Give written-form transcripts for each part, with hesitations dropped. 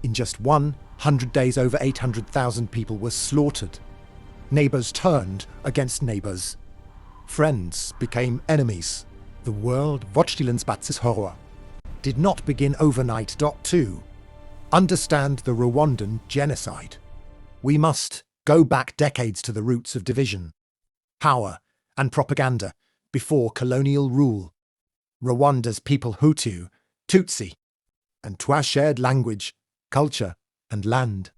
In just 100 days, over 800,000 people were slaughtered. Neighbors turned against neighbors. Friends became enemies. The World Wortstellensbatzes Horror did not begin overnight. 2. Understand the Rwandan Genocide. We must go back decades to the roots of division, power, and propaganda before colonial rule. Rwanda's people, Hutu, Tutsi, and Twa, shared language, culture, and land.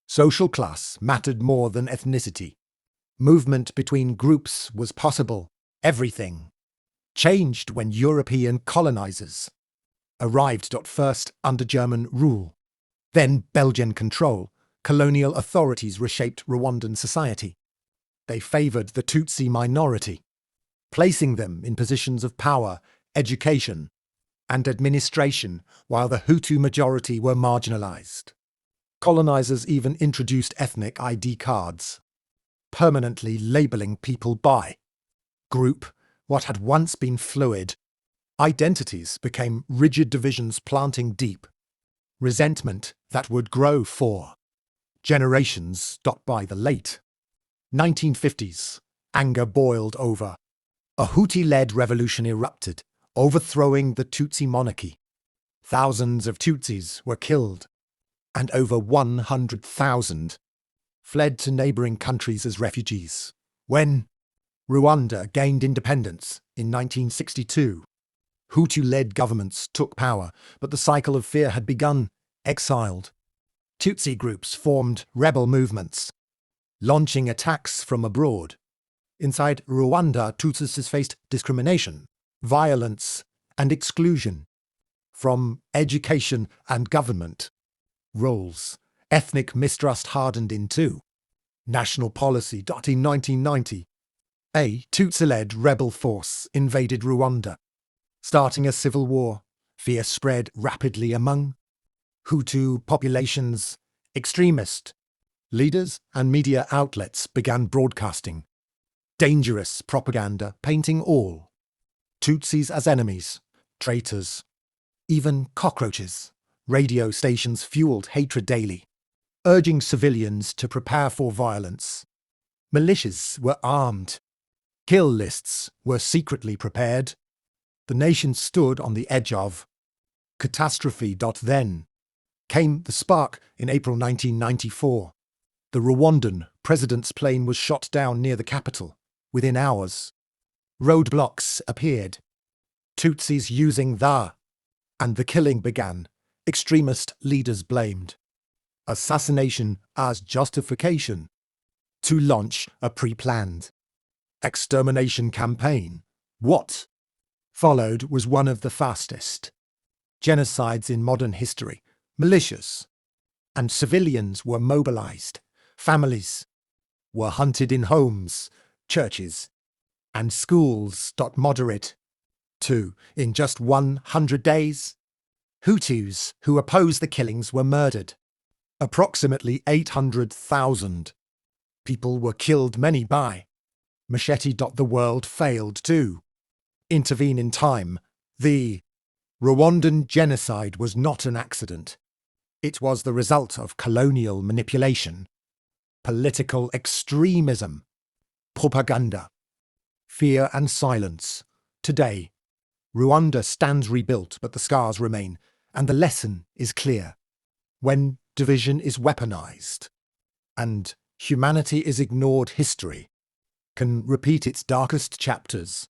Social class mattered more than ethnicity. Movement between groups was possible. Everything changed when European colonizers arrived. First under German rule, then Belgian control, colonial authorities reshaped Rwandan society. They favored the Tutsi minority, placing them in positions of power, education, and administration, while the Hutu majority were marginalized. Colonizers even introduced ethnic ID cards, permanently labeling people by group. What had once been fluid identities became rigid divisions, planting deep resentment that would grow for generations. By the late 1950s, anger boiled over. A Hutu-led revolution erupted, overthrowing the Tutsi monarchy. Thousands of Tutsis were killed, and over 100,000 fled to neighboring countries as refugees. When Rwanda gained independence in 1962, Hutu-led governments took power, but the cycle of fear had begun. Exiled Tutsi groups formed rebel movements, launching attacks from abroad. Inside Rwanda, Tutsis faced discrimination, violence, and exclusion from education and government roles. Ethnic mistrust hardened into national policy. In 1990, a Tutsi-led rebel force invaded Rwanda, starting a civil war. Fear spread rapidly among Hutu populations. Extremist leaders and media outlets began broadcasting dangerous propaganda, painting all Tutsis as enemies, traitors, even cockroaches. Radio stations fueled hatred daily, urging civilians to prepare for violence. Militias were armed. Kill lists were secretly prepared. The nation stood on the edge of catastrophe. Then came the spark in April 1994. The Rwandan president's plane was shot down near the capital. Within hours, roadblocks appeared, Tutsis using and the killing began. Extremist leaders blamed assassination as justification to launch a pre-planned extermination campaign. What followed was one of the fastest genocides in modern history. Militias and civilians were mobilized. Families were hunted in homes, churches, and schools. Moderate. 2. In just 100 days, Hutus who opposed the killings were murdered. Approximately 800,000 people were killed, many by machete. The world failed to intervene in time. The Rwandan genocide was not an accident. It was the result of colonial manipulation, political extremism, propaganda, fear and silence. Today, Rwanda stands rebuilt, but the scars remain, and the lesson is clear. When division is weaponized and humanity is ignored, history can repeat its darkest chapters.